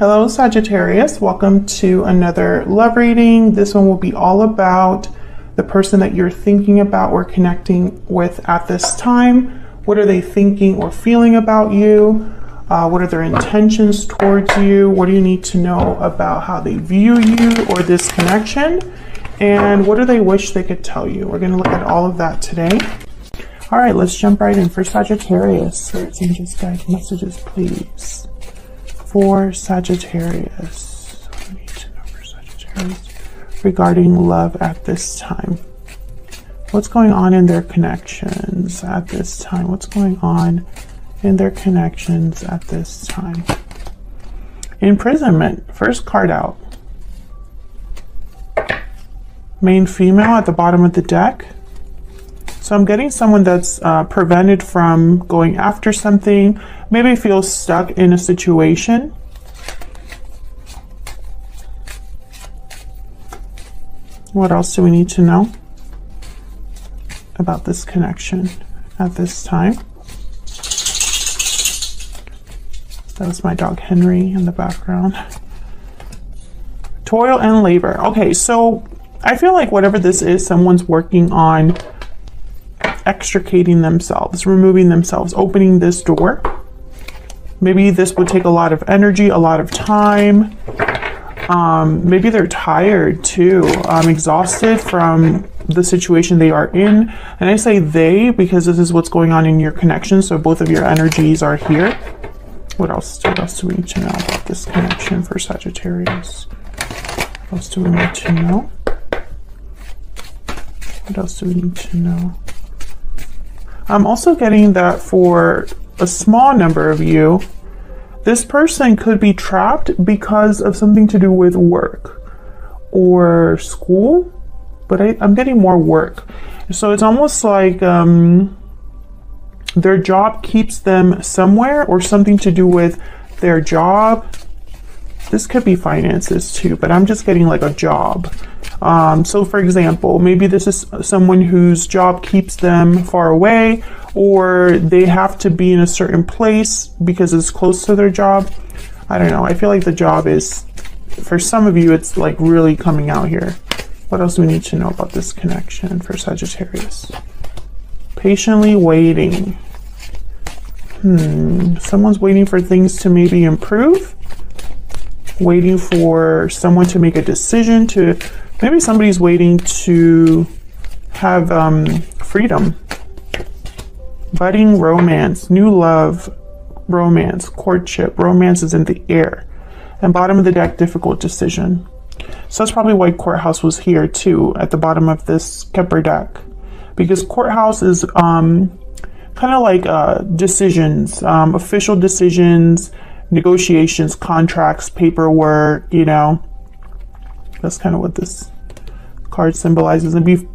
Hello Sagittarius, welcome to another love reading. This one will be all about the person that you're thinking about or connecting with at this time. What are they thinking or feeling about you? What are their intentions towards you? What do you need to know about how they view you or this connection? And what do they wish they could tell you? We're going to look at all of that today. All right, let's jump right in. For Sagittarius, spirits, angels, guide messages, please. For Sagittarius, what do we need to know for Sagittarius regarding love at this time? What's going on in their connections at this time? What's going on in their connections at this time? Imprisonment, first card out. Main female at the bottom of the deck. So I'm getting someone that's prevented from going after something, maybe feels stuck in a situation. What else do we need to know about this connection at this time? That was my dog Henry in the background. Toil and labor. Okay, so I feel like whatever this is, someone's working on extricating themselves, removing themselves, opening this door. Maybe this would take a lot of energy, a lot of time. Maybe they're tired too, exhausted from the situation they are in. And I say they because this is what's going on in your connection. So both of your energies are here. What else do we need to know about this connection for Sagittarius? What else do we need to know? What else do we need to know? I'm also getting that for a small number of you, this person could be trapped because of something to do with work or school, but I'm getting more work. So it's almost like their job keeps them somewhere, or something to do with their job. This could be finances too, but I'm just getting like a job. So for example, maybe this is someone whose job keeps them far away, or they have to be in a certain place because it's close to their job. I don't know. I feel like the job is, for some of you, it's like really coming out here. What else do we need to know about this connection for Sagittarius? Patiently waiting. Someone's waiting for things to maybe improve. Waiting for someone to make a decision to, maybe somebody's waiting to have freedom. Budding romance, new love, romance, courtship, romance is in the air. And bottom of the deck, difficult decision. So that's probably why courthouse was here too, at the bottom of this Kepler deck. Because courthouse is kind of like decisions, official decisions, negotiations, contracts, paperwork, you know. That's kind of what this card symbolizes. And behind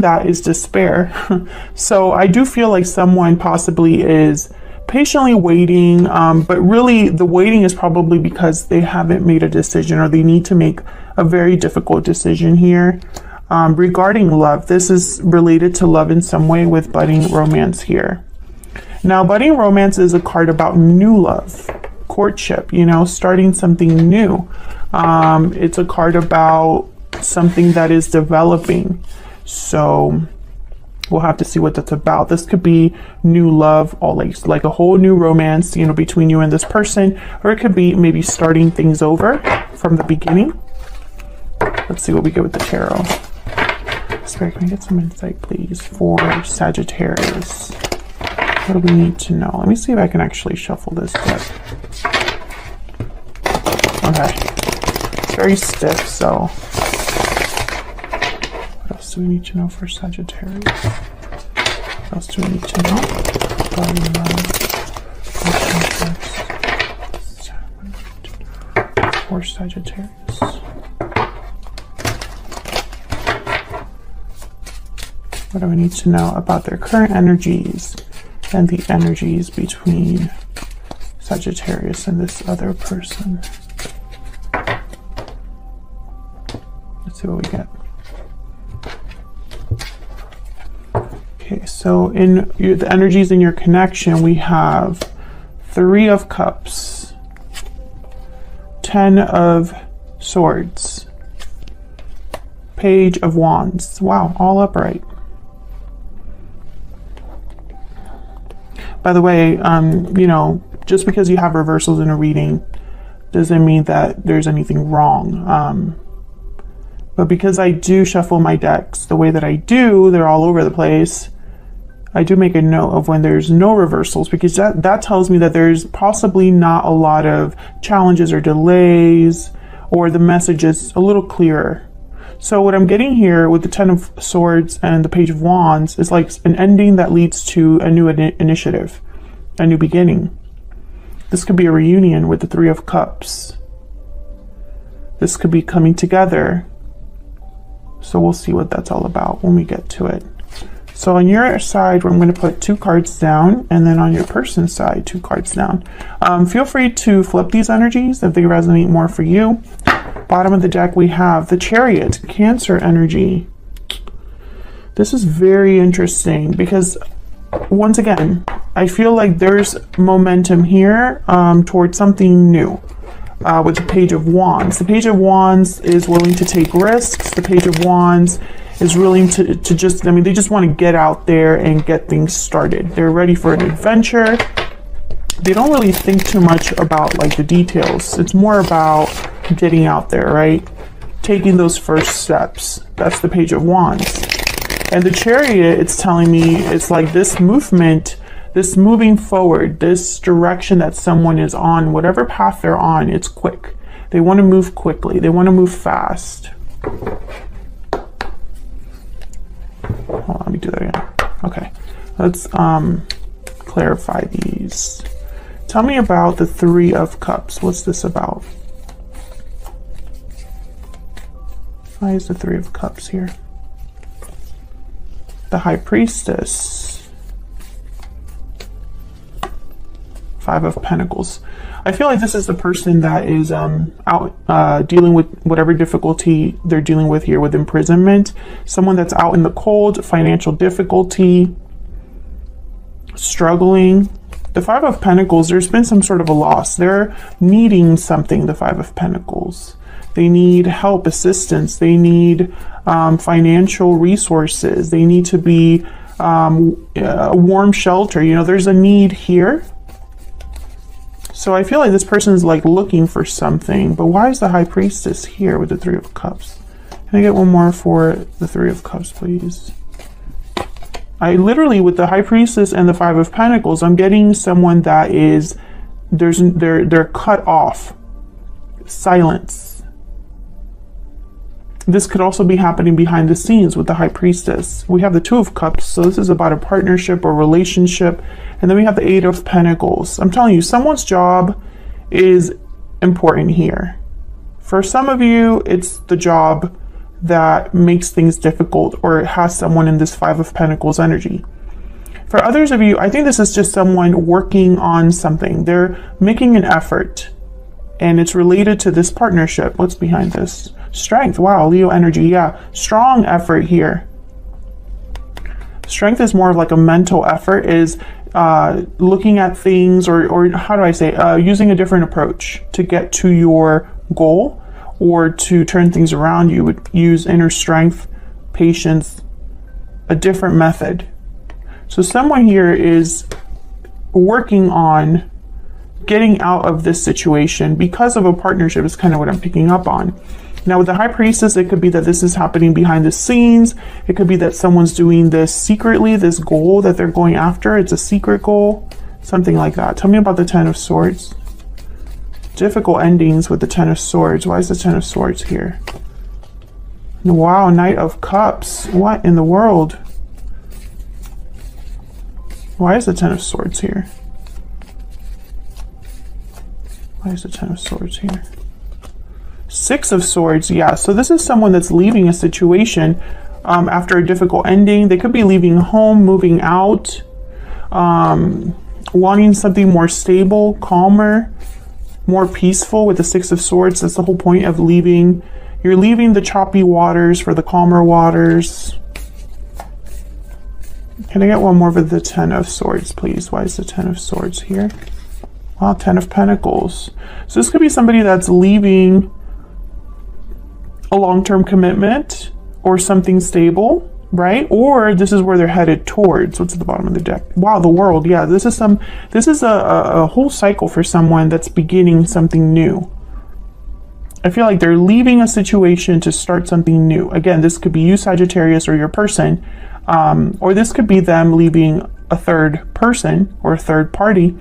that is despair. So I do feel like someone possibly is patiently waiting, but really the waiting is probably because they haven't made a decision, or they need to make a very difficult decision here. Regarding love, this is related to love in some way with budding romance here. Now, budding romance is a card about new love, courtship, you know, starting something new. It's a card about something that is developing. So we'll have to see what that's about. This could be new love, or like a whole new romance, you know, between you and this person, or it could be maybe starting things over from the beginning. Let's see what we get with the tarot. Spirit, can I get some insight, please, for Sagittarius? What do we need to know? Let me see if I can actually shuffle this deck. Okay. It's very stiff, so. What else do we need to know for Sagittarius? What else do we need to know? For Sagittarius. What do we need to know about their current energies and the energies between Sagittarius and this other person? Let's see what we get. Okay, so in the energies in your connection, we have Three of Cups, 10 of Swords, Page of Wands. Wow, all upright. By the way, you know, just because you have reversals in a reading doesn't mean that there's anything wrong. But because I do shuffle my decks the way that I do, they're all over the place. I do make a note of when there's no reversals, because that tells me that there's possibly not a lot of challenges or delays, or the message is a little clearer. So what I'm getting here with the 10 of Swords and the Page of Wands is like an ending that leads to a new initiative, a new beginning. This could be a reunion with the 3 of Cups. This could be coming together. So we'll see what that's all about when we get to it. So on your side, I'm going to put 2 cards down, and then on your person's side, 2 cards down. Feel free to flip these energies if they resonate more for you. Bottom of the deck, we have the Chariot, Cancer energy. This is very interesting because, once again, I feel like there's momentum here towards something new with the Page of Wands. The Page of Wands is willing to take risks. The Page of Wands is willing to just, I mean, they just want to get out there and get things started. They're ready for an adventure. They don't really think too much about like the details. It's more about getting out there, right? Taking those first steps. That's the Page of Wands. And the Chariot, it's telling me, it's like this movement, this moving forward, this direction that someone is on, whatever path they're on, it's quick. They want to move quickly. They want to move fast. Hold on, let me do that again. Okay, let's clarify these. Tell me about the 3 of Cups. What's this about? Why is the 3 of Cups here? The High Priestess. 5 of Pentacles. I feel like this is the person that is out dealing with whatever difficulty they're dealing with here with imprisonment. Someone that's out in the cold, financial difficulty, struggling. The 5 of Pentacles, there's been some sort of a loss. They're needing something, the 5 of Pentacles. They need help, assistance. They need financial resources. They need to be a warm shelter. You know, there's a need here. So I feel like this person is like looking for something, but why is the High Priestess here with the 3 of Cups? Can I get one more for the 3 of Cups, please? I literally, with the High Priestess and the 5 of Pentacles, I'm getting someone that is, they're cut off. Silence. This could also be happening behind the scenes with the High Priestess. We have the 2 of Cups, so this is about a partnership or relationship. And then we have the 8 of Pentacles. I'm telling you, someone's job is important here. For some of you, it's the job that makes things difficult or has someone in this 5 of Pentacles energy. For others of you, I think this is just someone working on something. They're making an effort and it's related to this partnership. What's behind this? Strength. Wow, Leo energy. Yeah, strong effort here. Strength is more of like a mental effort, is looking at things or how do I say, using a different approach to get to your goal or to turn things around. You would use inner strength, patience, a different method. So someone here is working on getting out of this situation because of a partnership is kind of what I'm picking up on. Now with the High Priestess, it could be that this is happening behind the scenes. It could be that someone's doing this secretly, this goal that they're going after. It's a secret goal, something like that. Tell me about the 10 of Swords. Difficult endings with the 10 of Swords. Why is the 10 of Swords here? Wow, Knight of Cups. What in the world? Why is the 10 of Swords here? Why is the 10 of Swords here? 6 of Swords, yeah. So this is someone that's leaving a situation after a difficult ending. They could be leaving home, moving out, wanting something more stable, calmer, more peaceful with the 6 of Swords. That's the whole point of leaving. You're leaving the choppy waters for the calmer waters. Can I get one more for the 10 of Swords, please? Why is the 10 of Swords here? Wow, 10 of Pentacles. So this could be somebody that's leaving a long-term commitment or something stable, right? Or this is where they're headed towards. What's at the bottom of the deck? Wow, the World. Yeah, this is a whole cycle for someone that's beginning something new. I feel like they're leaving a situation to start something new. Again, this could be you, Sagittarius, or your person, or this could be them leaving a third person or a third party,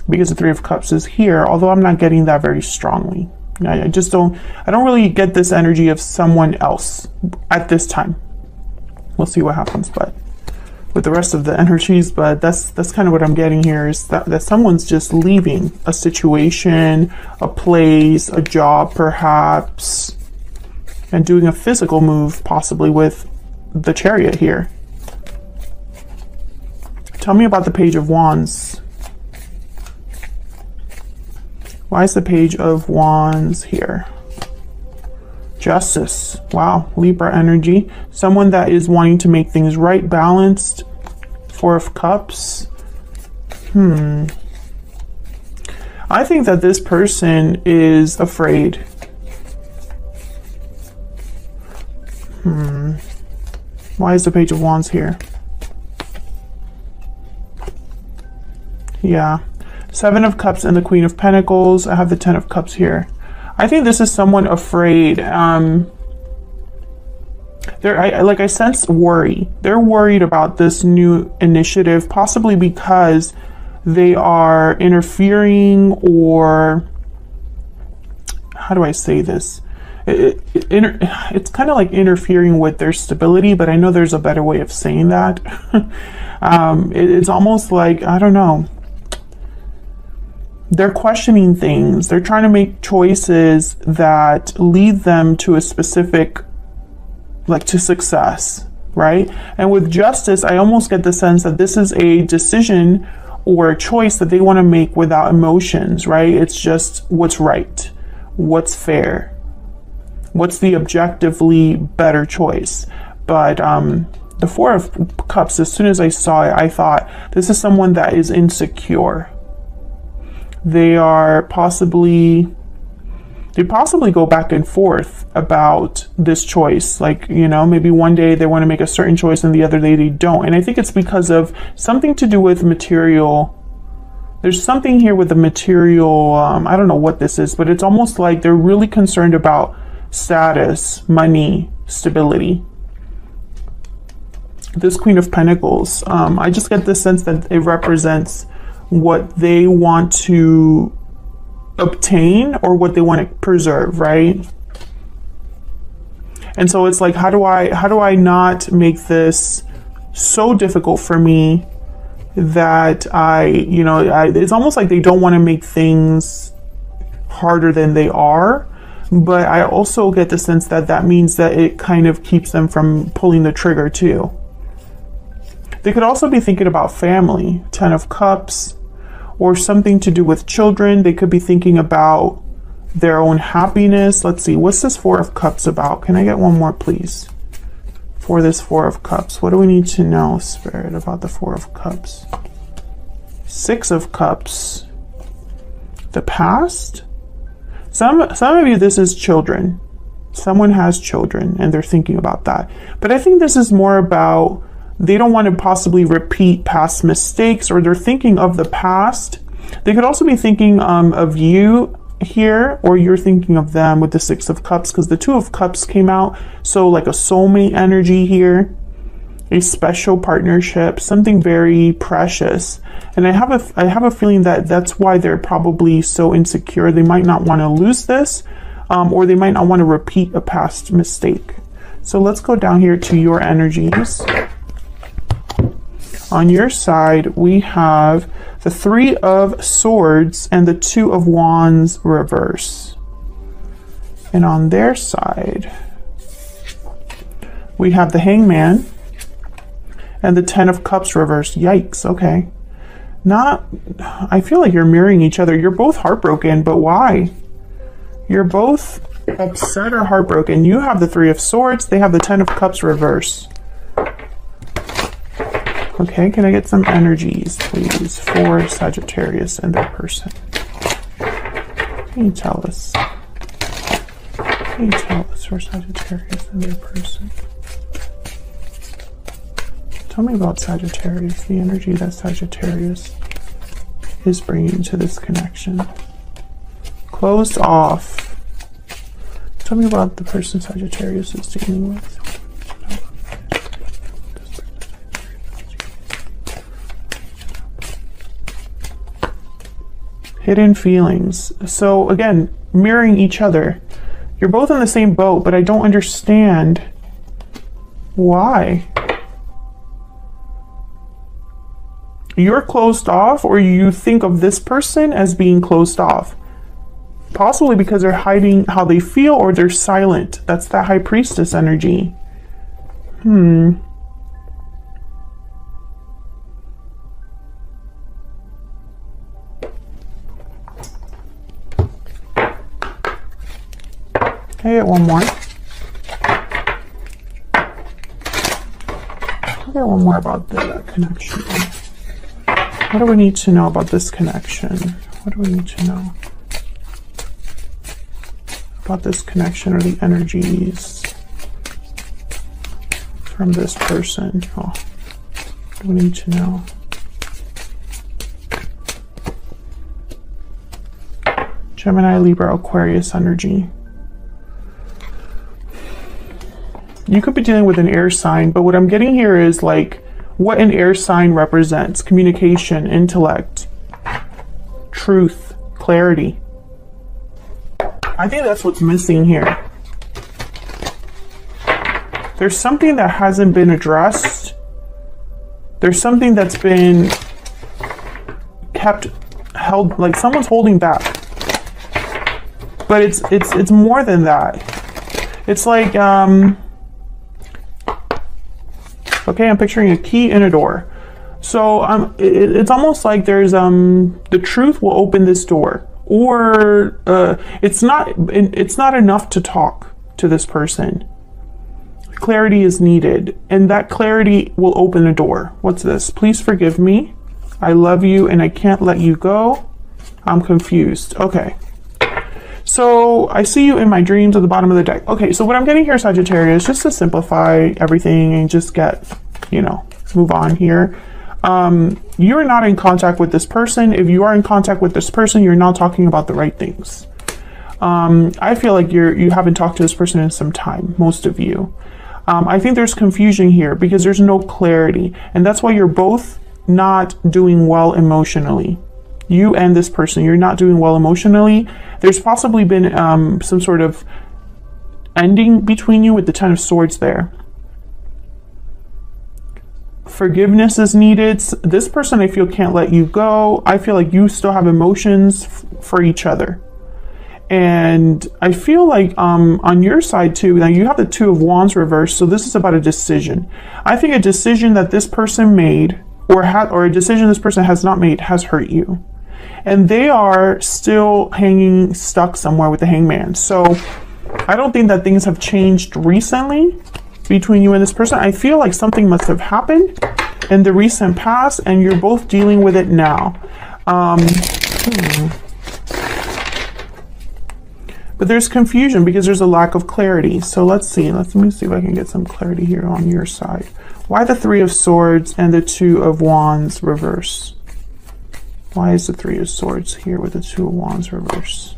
because the Three of Cups is here, although I'm not getting that very strongly. I don't really get this energy of someone else at this time. We'll see what happens, but with the rest of the energies, but that's kind of what I'm getting here, is that someone's just leaving a situation, a place, a job perhaps, and doing a physical move possibly with the Chariot here. Tell me about the Page of Wands. Why is the Page of Wands here? Justice. Wow, Libra energy. Someone that is wanting to make things right, balanced. Four of Cups. I think that this person is afraid. Why is the Page of Wands here? Yeah. Seven of Cups and the Queen of Pentacles. I have the 10 of Cups here. I think this is someone afraid. I sense worry. They're worried about this new initiative, possibly because they are interfering, or how do I say this? It's kind of like interfering with their stability, but I know there's a better way of saying that. It's almost like, I don't know. They're questioning things. They're trying to make choices that lead them to a specific, to success, right? And with Justice, I almost get the sense that this is a decision or a choice that they want to make without emotions, right? It's just what's right, what's fair, what's the objectively better choice. But the Four of Cups, as soon as I saw it, I thought this is someone that is insecure. They possibly go back and forth about this choice. Maybe one day they want to make a certain choice and the other day they don't. And I think it's because of something to do with material. There's something here with the material. I don't know what this is, but it's almost like they're really concerned about status, money, stability. This Queen of Pentacles, I just get the sense that it represents what they want to obtain or what they want to preserve, right? And so it's like, how do I not make this so difficult for me that it's almost like they don't want to make things harder than they are. But I also get the sense that that means that it kind of keeps them from pulling the trigger too. They could also be thinking about family, 10 of Cups, or something to do with children. They could be thinking about their own happiness. Let's see, what's this Four of Cups about? Can I get one more, please? For this Four of Cups, what do we need to know, Spirit, about the Four of Cups? Six of Cups. The past? Some of you, this is children. Someone has children and they're thinking about that. But I think this is more about they don't want to possibly repeat past mistakes, or they're thinking of the past. They could also be thinking of you here, or you're thinking of them with the Six of Cups, because the Two of Cups came out. So like a soulmate energy here, a special partnership, something very precious. And I have a feeling that that's why they're probably so insecure. They might not want to lose this, or they might not want to repeat a past mistake. So let's go down here to your energies. On your side, we have the Three of Swords and the Two of Wands reverse. And on their side, we have the Hangman and the 10 of Cups reverse. Yikes, okay. I feel like you're mirroring each other. You're both heartbroken, but why? You're both upset or heartbroken. You have the Three of Swords, they have the 10 of Cups reverse. Okay, can I get some energies, please, for Sagittarius and their person? Can you tell us? Can you tell us for Sagittarius and their person? Tell me about Sagittarius, the energy that Sagittarius is bringing to this connection. Closed off. Tell me about the person Sagittarius is dealing with. Hidden feelings. So again, mirroring each other. You're both in the same boat, but I don't understand why. You're closed off, or you think of this person as being closed off. Possibly because they're hiding how they feel, or they're silent. That's that High Priestess energy. Can I get one more? I'll get one more about the connection. What do we need to know about this connection? What do we need to know about this connection, or the energies from this person? Oh, what do we need to know? Gemini, Libra, Aquarius energy. You could be dealing with an air sign, but what I'm getting here is like what an air sign represents: communication, intellect, truth, clarity. I think that's what's missing here. There's something that hasn't been addressed. There's something that's been held, like someone's holding back. But it's more than that. It's like okay, I'm picturing a key in a door. So it's almost like there's the truth will open this door, or it's not enough to talk to this person. Clarity is needed, and that clarity will open a door. What's this? Please forgive me. I love you and I can't let you go. I'm confused. Okay. So I see you in my dreams at the bottom of the deck. Okay, so what I'm getting here, Sagittarius, just to simplify everything and just get, move on here. You're not in contact with this person. If you are in contact with this person, you're not talking about the right things. I feel like you haven't talked to this person in some time, most of you. I think there's confusion here because there's no clarity, and that's why you're both not doing well emotionally. You and this person, you're not doing well emotionally. There's possibly been some sort of ending between you with the Ten of Swords there. Forgiveness is needed. This person, I feel, can't let you go. I feel like you still have emotions for each other. And I feel like on your side too, now you have the Two of Wands reversed, so this is about a decision. I think a decision that this person made, or a decision this person has not made, has hurt you. And they are still hanging stuck somewhere with the Hangman. So I don't think that things have changed recently between you and this person. I feel like something must have happened in the recent past, and you're both dealing with it now. But there's confusion because there's a lack of clarity. So let's see. Let me see if I can get some clarity here on your side. Why the Three of Swords and the Two of Wands reverse? Why is the Three of Swords here with the Two of Wands reverse?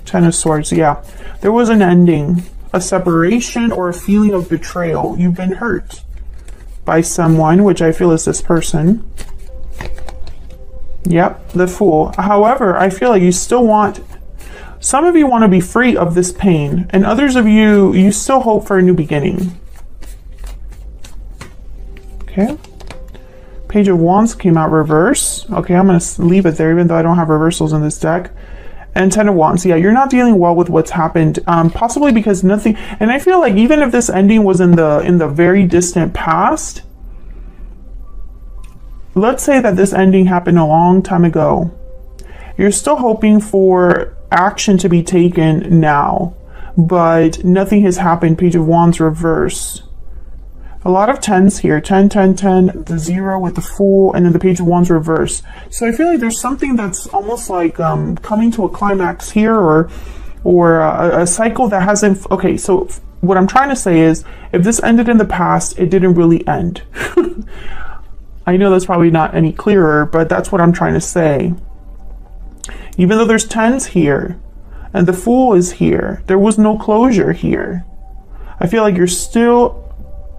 Ten of Swords, yeah. There was an ending, a separation, or a feeling of betrayal. You've been hurt by someone, which I feel is this person. Yep, the Fool. However, I feel like you still want, some of you want to be free of this pain, and others of you, you still hope for a new beginning. Okay. Page of Wands came out reverse. Okay, I'm going to leave it there, even though I don't have reversals in this deck. And Ten of Wands. Yeah, you're not dealing well with what's happened. Possibly because nothing. And I feel like even if this ending was in the very distant past, let's say that this ending happened a long time ago, you're still hoping for action to be taken now, but nothing has happened. Page of Wands reverse. A lot of 10s here. 10, 10, 10, the 0 with the Fool, and then the Page of Wands reverse. So I feel like there's something that's almost like coming to a climax here, or a cycle that hasn't... Okay, so what I'm trying to say is, if this ended in the past, it didn't really end. I know that's probably not any clearer, but that's what I'm trying to say. Even though there's 10s here, and the Fool is here, there was no closure here. I feel like you're still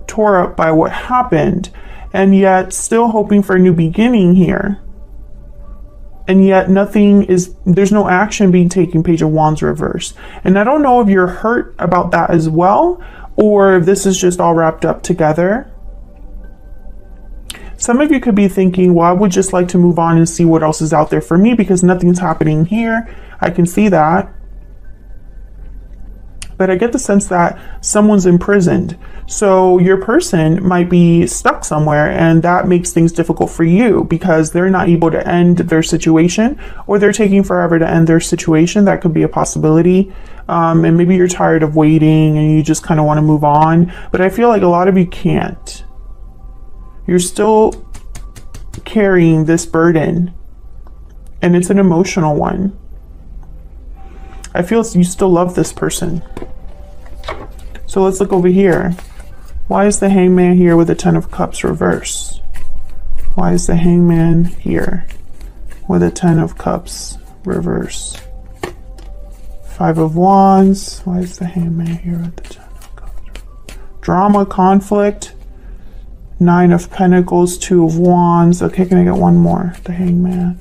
tore up by what happened, and yet still hoping for a new beginning here. And yet there's no action being taken, Page of Wands reverse. And I don't know if you're hurt about that as well, or if this is just all wrapped up together. Some of you could be thinking, well, I would just like to move on and see what else is out there for me because nothing's happening here. I can see that. But I get the sense that someone's imprisoned. So your person might be stuck somewhere, and that makes things difficult for you because they're not able to end their situation, or they're taking forever to end their situation. That could be a possibility. And maybe you're tired of waiting and you just kind of want to move on. But I feel like a lot of you can't. You're still carrying this burden, and it's an emotional one. I feel you still love this person. So let's look over here. Why is the Hangman here with the 10 of Cups reverse? Why is the Hangman here with the 10 of Cups reverse? 5 of Wands. Why is the Hangman here with the 10 of Cups? Drama, conflict. 9 of Pentacles, 2 of Wands. Okay, can I get one more? The Hangman.